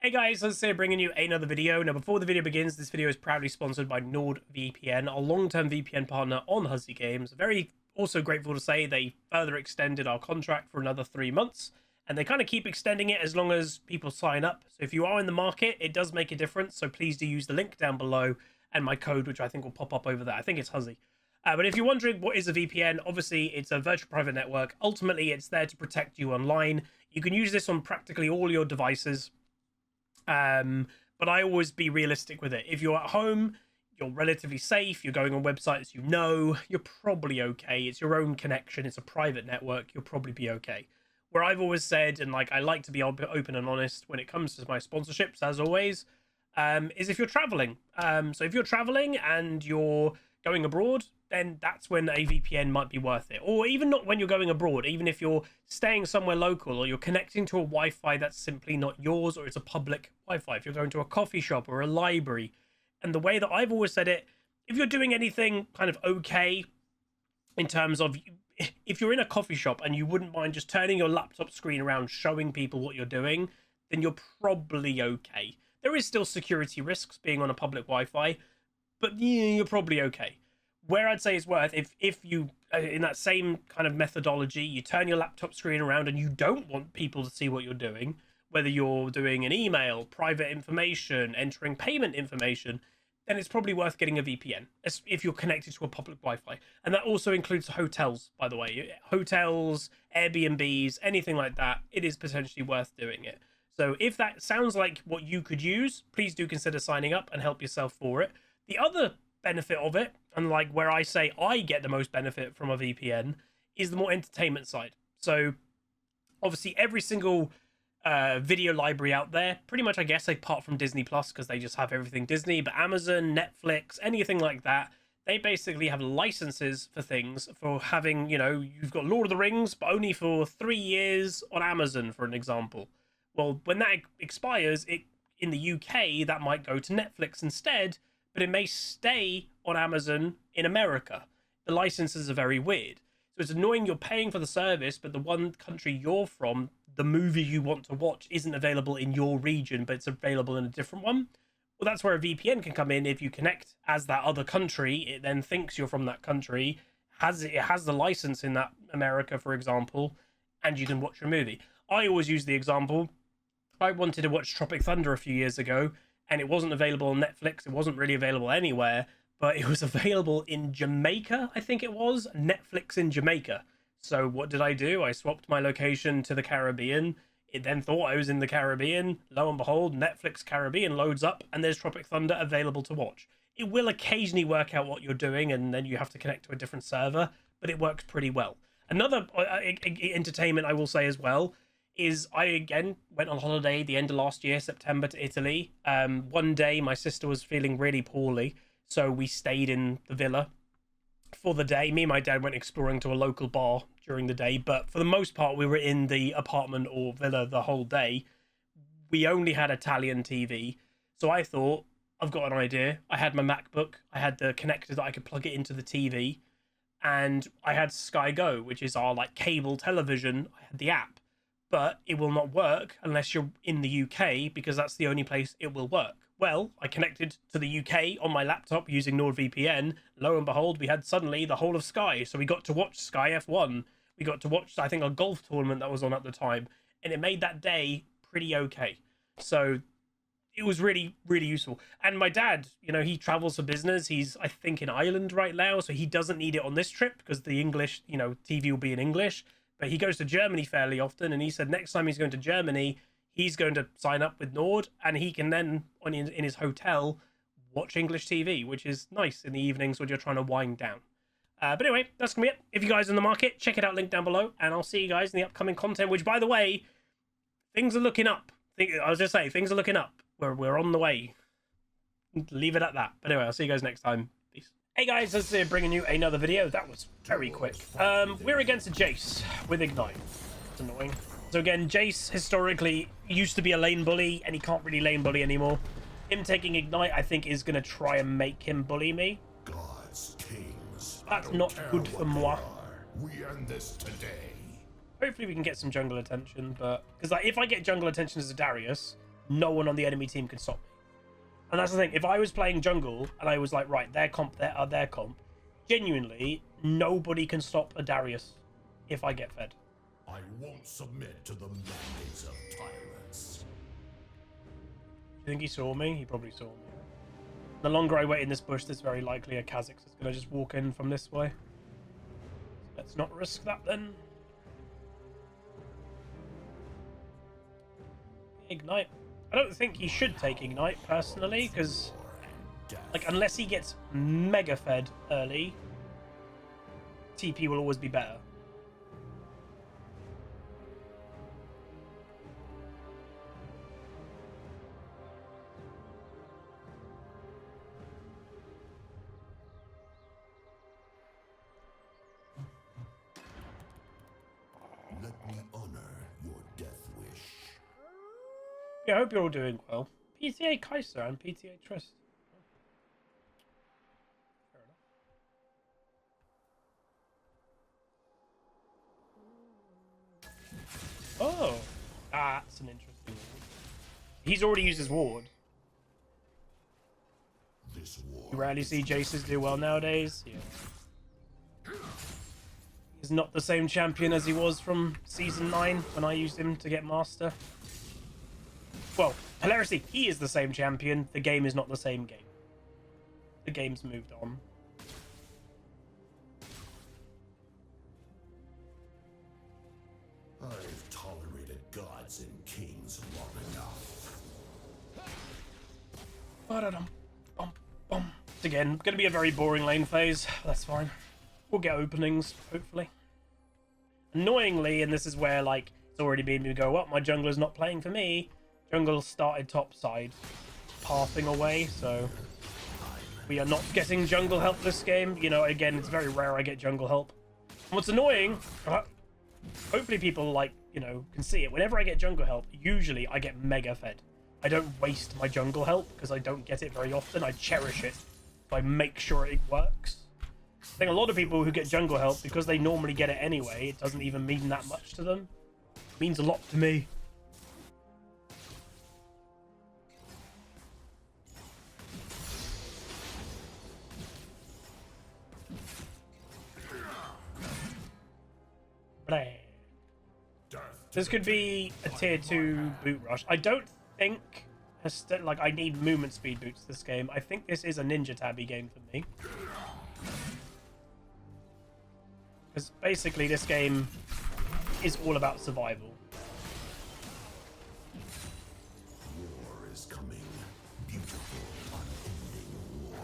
Hey guys, let's say bringing you another video. Now, before the video begins, this video is proudly sponsored by NordVPN, our long-term VPN partner on HuzzyGames. Very also grateful to say they further extended our contract for another 3 months, and they kind of keep extending it as long as people sign up. So if you are in the market, it does make a difference. So please do use the link down below and my code, which I think will pop up over there. I think it's Huzzy. But if you're wondering what is a VPN, obviously it's a virtual private network. Ultimately, it's there to protect you online. You can use this on practically all your devices. But I always be realistic with it. If you're at home, you're relatively safe, you're going on websites you know, you're probably okay. It's your own connection, it's a private network, you'll probably be okay. Where I've always said, and like I like to be open and honest when it comes to my sponsorships, as always, is if you're traveling. So if you're traveling and you're going abroad, then that's when a VPN might be worth it. Or even not when you're going abroad, even if you're staying somewhere local or you're connecting to a Wi-Fi that's simply not yours, or it's a public Wi-Fi. If you're going to a coffee shop or a library. And the way that I've always said it, if you're doing anything kind of okay in terms of, if you're in a coffee shop and you wouldn't mind just turning your laptop screen around, showing people what you're doing, then you're probably okay. There is still security risks being on a public Wi-Fi, but yeah, you're probably okay. Where I'd say it's worth, if you, in that same kind of methodology, you turn your laptop screen around and you don't want people to see what you're doing, whether you're doing an email, private information, entering payment information, then it's probably worth getting a VPN if you're connected to a public Wi-Fi. And that also includes hotels, by the way. Hotels, Airbnbs, anything like that, it is potentially worth doing it. So if that sounds like what you could use, please do consider signing up and help yourself for it. The other benefit of it, and like where I say I get the most benefit from a VPN, is the more entertainment side. So obviously every single video library out there, pretty much I guess apart from Disney Plus, because they just have everything Disney, but Amazon, Netflix, anything like that, they basically have licenses for things for having, you know, you've got Lord of the Rings, but only for 3 years on Amazon, for an example. Well, when that expires, it in the UK, that might go to Netflix instead, but it may stay on Amazon in America. The licenses are very weird. So it's annoying you're paying for the service, but the one country you're from, the movie you want to watch isn't available in your region, but it's available in a different one. Well, that's where a VPN can come in. If you connect as that other country, it then thinks you're from that country, it has the license in that America, for example, and you can watch your movie. I always use the example, I wanted to watch Tropic Thunder a few years ago, and it wasn't available on Netflix. It wasn't really available anywhere, but it was available in Jamaica, I think it was. Netflix in Jamaica. So what did I do? I swapped my location to the Caribbean. It then thought I was in the Caribbean. Lo and behold, Netflix Caribbean loads up, and there's Tropic Thunder available to watch. It will occasionally work out what you're doing, and then you have to connect to a different server, but it works pretty well. Another entertainment I will say as well is I again went on holiday the end of last year, September, to Italy. One day my sister was feeling really poorly, so we stayed in the villa for the day. Me and my dad went exploring to a local bar during the day, but for the most part we were in the apartment or villa the whole day. We only had Italian TV, so I thought, I've got an idea. I had my MacBook, I had the connector that I could plug it into the TV, and I had Sky Go, which is our like cable television. I had the app, but it will not work unless you're in the UK, because that's the only place it will work. Well, I connected to the UK on my laptop using NordVPN. Lo and behold, we had suddenly the whole of Sky. So we got to watch Sky F1. We got to watch, I think, a golf tournament that was on at the time. And it made that day pretty okay. So it was really, really useful. And my dad, you know, he travels for business. He's, I think, in Ireland right now. So he doesn't need it on this trip because the English, you know, TV will be in English. But he goes to Germany fairly often, and he said next time he's going to Germany, he's going to sign up with Nord, and he can then, in his hotel, watch English TV, which is nice in the evenings when you're trying to wind down. But anyway, that's going to be it. If you guys are in the market, check it out, link down below, and I'll see you guys in the upcoming content, which, by the way, things are looking up. I was just saying, things are looking up. We're on the way. Leave it at that. But anyway, I'll see you guys next time. Peace. Hey guys, this is bringing you another video. That was very quick. We're against a Jace with Ignite. It's annoying. So again, Jace historically used to be a lane bully, and he can't really lane bully anymore. Him taking Ignite, I think, is going to try and make him bully me. Gods, kings, that's not good for moi. We end this today. Hopefully we can get some jungle attention, but because like if I get jungle attention as a Darius, no one on the enemy team can stop me. And that's the thing. If I was playing jungle and I was like, right, their comp, their comp, genuinely, nobody can stop a Darius if I get fed. I won't submit to the mandates of tyrants. You think he saw me? He probably saw me. The longer I wait in this bush, there's very likely a Kha'Zix is going to just walk in from this way. Let's not risk that then. Ignite. I don't think he should take Ignite, personally, because, like, unless he gets mega fed early, TP will always be better. Let me honor your death wish. Yeah, I hope you're all doing well. PTA Kaiser and PTA Trist. Fair enough. Oh, that's an interesting one. He's already used his ward. This war You rarely see Jaces do well nowadays. Yeah. He's not the same champion as he was from Season 9 when I used him to get Master. Well, hilariously, he is the same champion. The game is not the same game. The game's moved on. I've tolerated gods and kings long enough. Ba-da-dum-bum-bum. Again, going to be a very boring lane phase. That's fine. We'll get openings, hopefully. Annoyingly, and this is where, like, it's already made me go, well, my jungler's not playing for me. Jungle started top side, pathing away, so we are not getting jungle help this game. You know, again, it's very rare I get jungle help. And what's annoying, hopefully people, like, you know, can see it. Whenever I get jungle help, usually I get mega fed. I don't waste my jungle help because I don't get it very often. I cherish it. So I make sure it works. I think a lot of people who get jungle help, because they normally get it anyway, it doesn't even mean that much to them. It means a lot to me. This could be a tier 2 boot rush. I don't think, like, I need movement speed boots this game. I think this is a Ninja Tabby game for me. Because basically this game is all about survival. War is coming. Beautiful, unending war.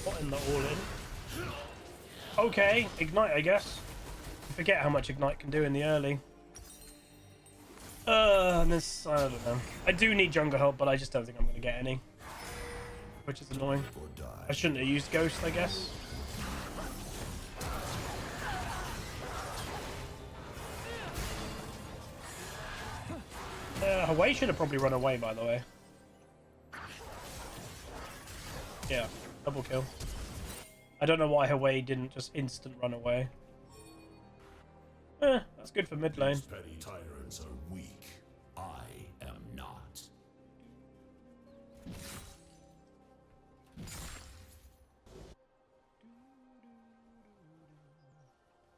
What in the all-in? Okay, Ignite, I guess. I forget how much Ignite can do in the early. And this, I don't know. I do need jungle help, but I just don't think I'm going to get any. Which is annoying. I shouldn't have used Ghost, I guess. Hawaii should have probably run away, by the way. Yeah, double kill. I don't know why Hawaii didn't just instant run away. That's good for mid lane. Petty tyrants are weak. I am not.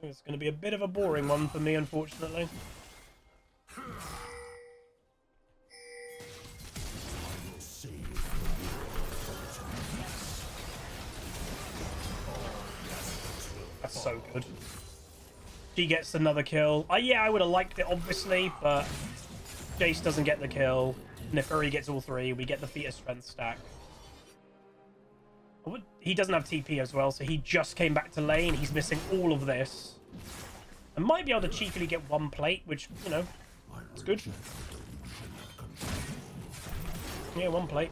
It's going to be a bit of a boring one for me, unfortunately. That's so good. She gets another kill. Yeah, I would have liked it, obviously, but Jace doesn't get the kill. Neferi gets all three. We get the Feat of Strength stack. He doesn't have TP as well, so he just came back to lane. He's missing all of this. I might be able to cheekily get one plate, which, you know, it's good. Yeah, one plate.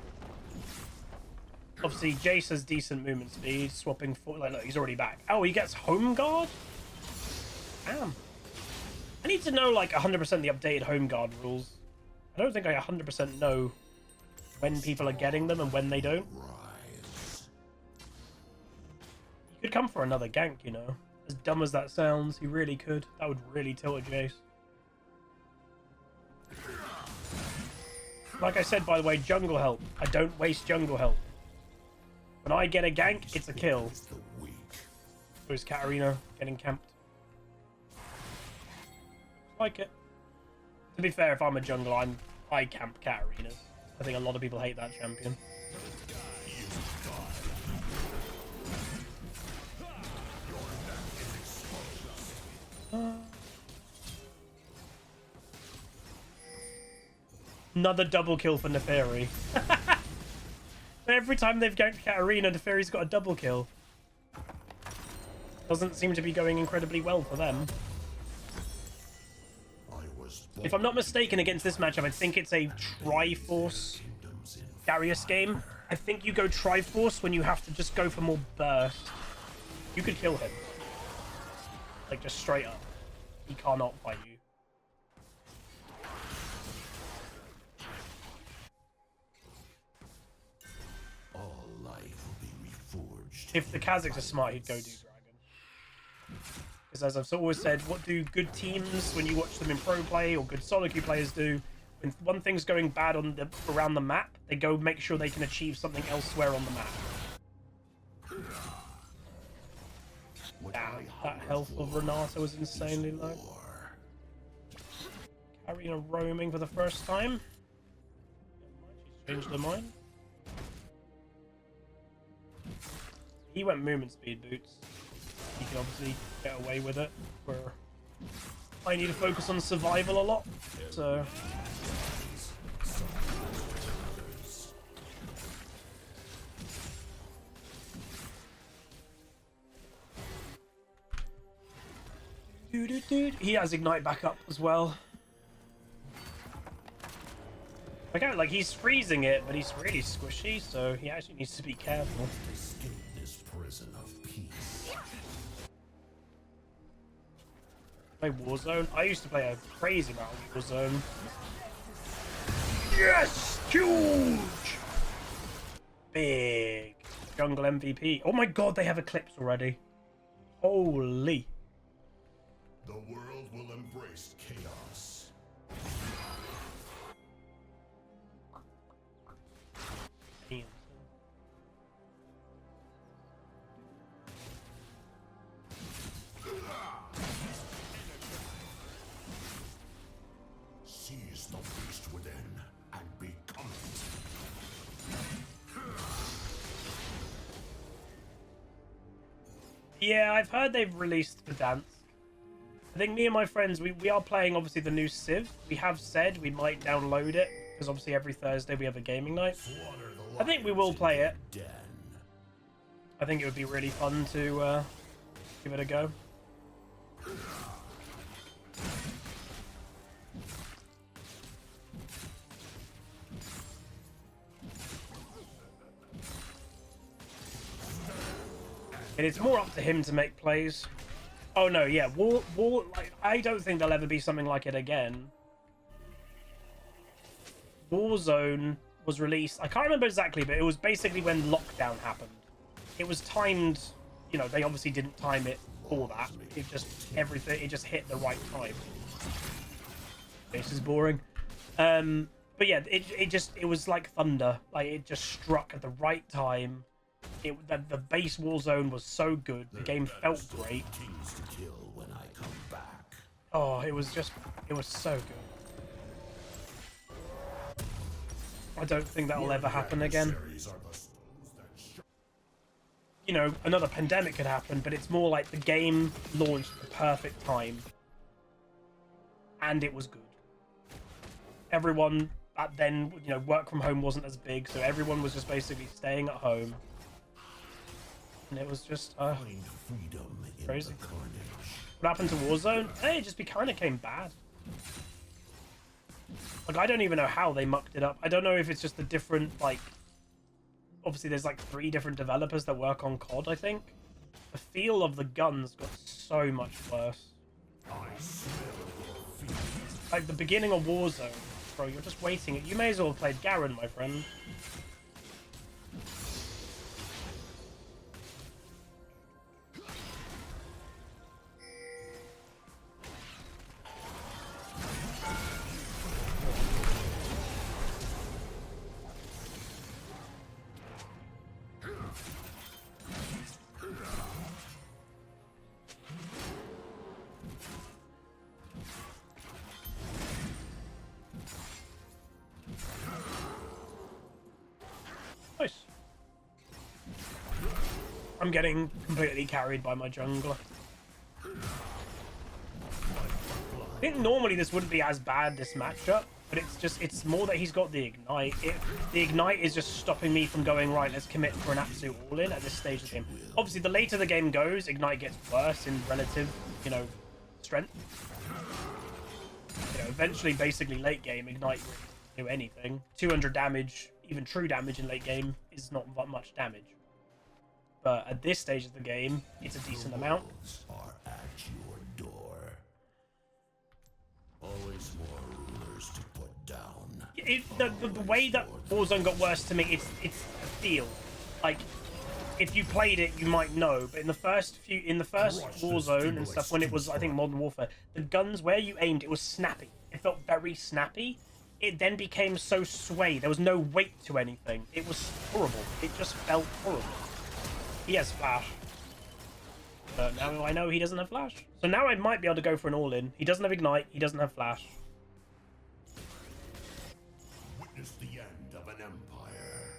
Obviously, Jace has decent movement speed, swapping for, like, look, he's already back. Oh, he gets Home Guard? Damn. I need to know, like, 100% the updated Home Guard rules. I don't think I 100% know when people are getting them and when they don't. You could come for another gank, you know. As dumb as that sounds, he really could. That would really tilt a Jace. Like I said, by the way, jungle help. I don't waste jungle help. When I get a gank, it's a kill. Where's Katarina getting camped? Like it. To be fair, if I'm a jungler, I camp Katarina. I think a lot of people hate that champion. Another double kill for Neferi. Every time they've ganked Katarina, Neferi's got a double kill. Doesn't seem to be going incredibly well for them. If I'm not mistaken, against this matchup, I think it's a Triforce Darius game. I think you go Triforce when you have to just go for more burst. You could kill him. Like, just straight up. He cannot fight you. All life will be reforged. If the Kazakhs are smart, he'd go do Dragon. Because as I've always said, what do good teams, when you watch them in pro play, or good solo queue players do, when one thing's going bad around the map, they go make sure they can achieve something elsewhere on the map. Damn, that health of Renata was insanely low. Karina roaming for the first time. She's changed her mind. He went movement speed boots. He can obviously get away with it, where I need to focus on survival a lot, so... He has Ignite back up as well. Okay, like he's freezing it, but he's really squishy, so he actually needs to be careful. Escape this prison of peace. Play Warzone. I used to play a crazy amount of Warzone. Yes! Huge! Big. Jungle MVP. Oh my god, they have Eclipse already. Holy. The world will embrace chaos. Damn. Seize the beast within and become it. Yeah, I've heard they've released the dance. I think me and my friends, we are playing obviously the new Civ. We have said we might download it, because obviously every Thursday we have a gaming night. I think we will play it. I think it would be really fun to give it a go. And it's more up to him to make plays. Oh no, yeah, like, I don't think there'll ever be something like it again. Warzone was released, I can't remember exactly, but it was basically when lockdown happened. It was timed, you know, they obviously didn't time it for that. It just, it just hit the right time. This is boring. But yeah, it was like thunder. Like, it just struck at the right time. The base Warzone was so good. The game felt great. Oh, it was so good. I don't think that'll ever happen again. You know, another pandemic could happen, but it's more like the game launched at the perfect time. And it was good. Everyone back then, you know, work from home wasn't as big, so everyone was just basically staying at home. And it was just crazy. What happened to Warzone? Hey, it just kind of came bad. Like, I don't even know how they mucked it up. I don't know if it's just the different, like... Obviously, there's like 3 different developers that work on COD, I think. The feel of the guns got so much worse. Like, the beginning of Warzone. Bro, you're just waiting. You may as well have played Garen, my friend. I'm getting completely carried by my jungler. I think normally this wouldn't be as bad, this matchup, but it's more that he's got the ignite. The ignite is just stopping me from going, right, let's commit for an absolute all-in at this stage of the game. Obviously, the later the game goes, ignite gets worse in relative, you know, strength. You know, eventually, basically, late game, ignite won't do anything. 200 damage, even true damage in late game, is not much damage. But at this stage of the game, it's a decent amount. Are at your door. Always more rulers to put down. The way that Warzone got worse to me, it's a feel. Like, if you played it, you might know. But in the first Warzone and stuff, when it was, I think, Modern Warfare, the guns where you aimed, it was snappy. It felt very snappy. It then became so sway. There was no weight to anything. It was horrible. It just felt horrible. He has flash. But now I know he doesn't have flash. So now I might be able to go for an all-in. He doesn't have ignite. He doesn't have flash. Witness the end of an empire.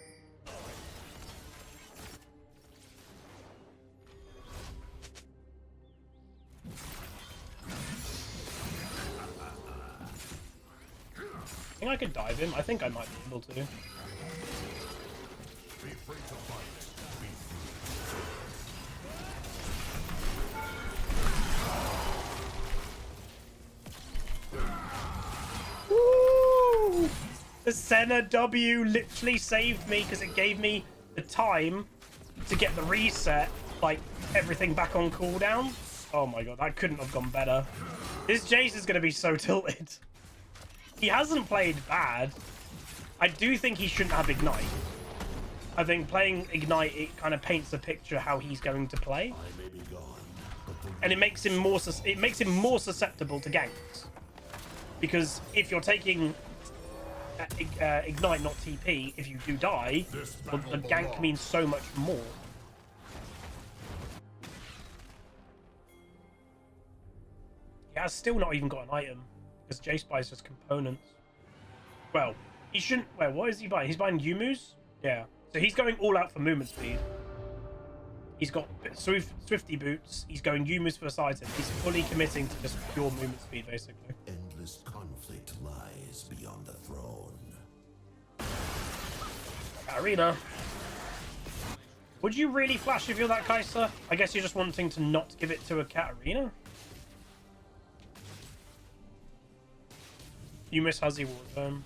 I think I could dive him. I think I might be able to. Be free to fight. Woo! The Senna W literally saved me because it gave me the time to get the reset, like everything back on cooldown. Oh my god, that couldn't have gone better. This Jace is going to be so tilted. He hasn't played bad. I do think he shouldn't have ignite. I think playing ignite, it kind of paints a picture how he's going to play, I may be gone, and it makes him more susceptible to ganks. Because if you're taking ignite, not TP, if you do die, well, the gank means so much more. He has still not even got an item, because Jace buys just components. Well, he shouldn't. Well, what is he buying? He's buying Yumu's? Yeah. So he's going all out for movement speed. He's got Swifty boots. He's going Yumu's first item. He's fully committing to just pure movement speed, basically. endless conflict lies beyond the throne. Arena. Would you really flash if you're that Kai'Sa? I guess you're just wanting to not give it to a Katarina. You miss Huzzy Warzone.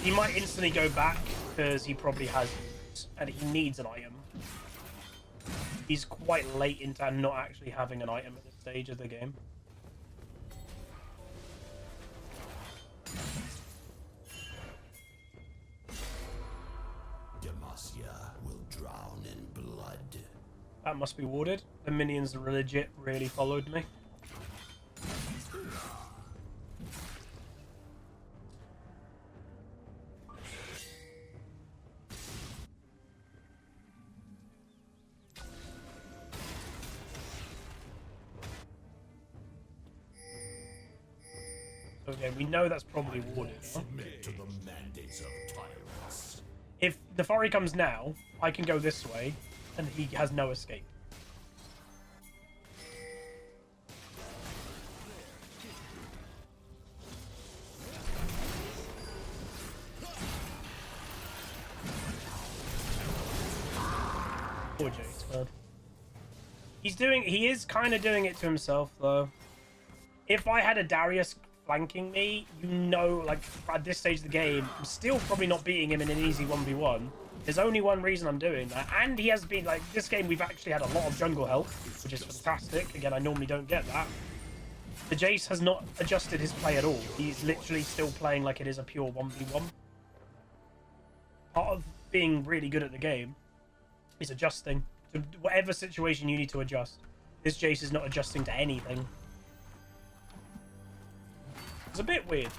He might instantly go back because he probably has, and he needs an item. He's quite late into not actually having an item at this stage of the game. Demacia will drown in blood. That must be warded. The minions are legit really followed me. Okay, we know that's probably warded. Huh? Submit to the mandates of tyrants. If Nefari comes now, I can go this way, and he has no escape. Poor Jace, man. He is kind of doing it to himself, though. If I had a Darius flanking me, you know, like, at this stage of the game, I'm still probably not beating him in an easy 1v1. There's only one reason I'm doing that, and he has been, like, this game we've actually had a lot of jungle help, which is fantastic. Again, I normally don't get that. The Jace has not adjusted his play at all. He's literally still playing like it is a pure 1v1. Part of being really good at the game is adjusting to whatever situation you need to adjust. This Jace is not adjusting to anything. It's a bit weird.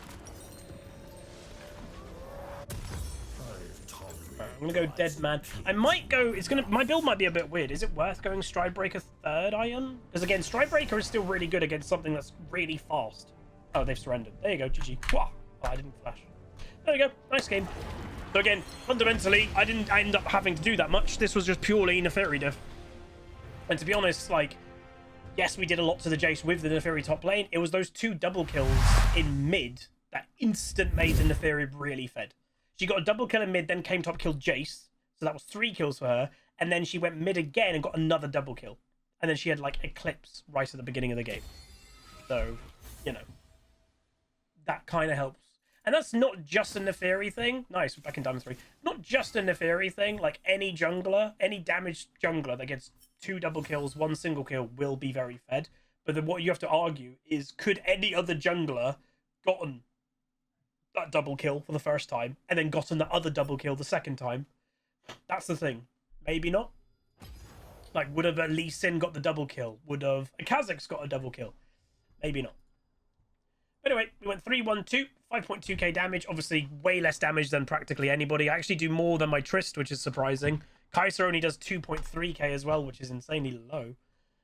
Right, I'm gonna go Dead Man. I might go. My build might be a bit weird. Is it worth going Stridebreaker third iron? Because again, Stridebreaker is still really good against something that's really fast. Oh, they've surrendered. There you go, GG. Wah! Oh, I didn't flash. There we go. Nice game. So again, fundamentally, I didn't end up having to do that much. This was just purely Neferi diff. And to be honest, like, yes, we did a lot to the Jace with the Neferi top lane. It was those 2 double kills in mid that instant made the Neferi really fed. She got a double kill in mid, then came top, killed Jace. So that was 3 kills for her. And then she went mid again and got another double kill. And then she had, like, Eclipse right at the beginning of the game. So, you know, that kind of helps. And that's not just a Neferi thing. Nice, we're back in Diamond 3. Not just a Neferi thing. Like, any jungler, any damaged jungler that gets 2 double kills, 1 single kill will be very fed. But then what you have to argue is, could any other jungler gotten that double kill for the first time and then gotten the other double kill the second time? That's the thing. Maybe not. Like, would have Lee Sin got the double kill? Would have a Kha'Zix got a double kill? Maybe not. But anyway, we went 3-1-2, 5.2k damage. Obviously, way less damage than practically anybody. I actually do more than my Trist, which is surprising. Kai'Sa only does 2.3k as well, which is insanely low.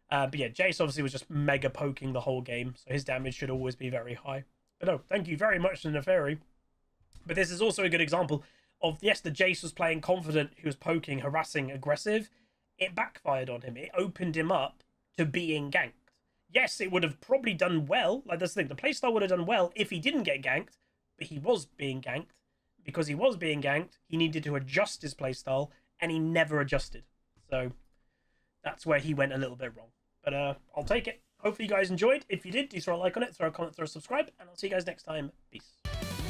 But yeah, Jace obviously was just mega poking the whole game, so his damage should always be very high. But no, thank you very much to Neferi. But this is also a good example of, yes, the Jace was playing confident, he was poking, harassing, aggressive. It backfired on him. It opened him up to being ganked. Yes, it would have probably done well. Like, that's the thing. The playstyle would have done well if he didn't get ganked, but he was being ganked. Because he was being ganked, he needed to adjust his playstyle, and he never adjusted. So that's where he went a little bit wrong. But I'll take it. Hopefully you guys enjoyed. If you did, do throw a like on it, throw a comment, throw a subscribe, and I'll see you guys next time. Peace.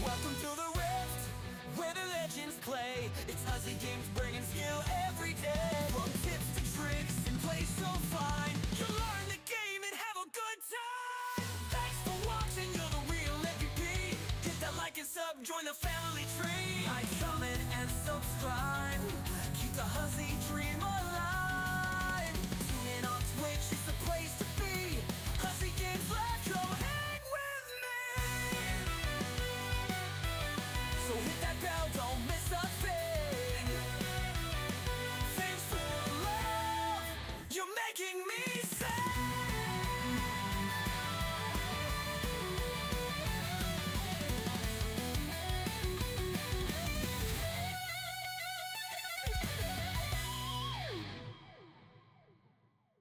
Welcome to the Rift, where the legends play. It's HuzzyGames bringing skill every day. From tips to tricks and play so fine, you'll learn the game and have a good time. Thanks for watching, you're the real MVP. Hit that like and sub, join the family tree. Like, comment, and subscribe. Keep the Huzzy dream alive. Tune in on Twitch, it's the place to be. HuzzyGames, let's go hang with me. So hit that bell, don't miss a thing. Thanks for the love you're making me.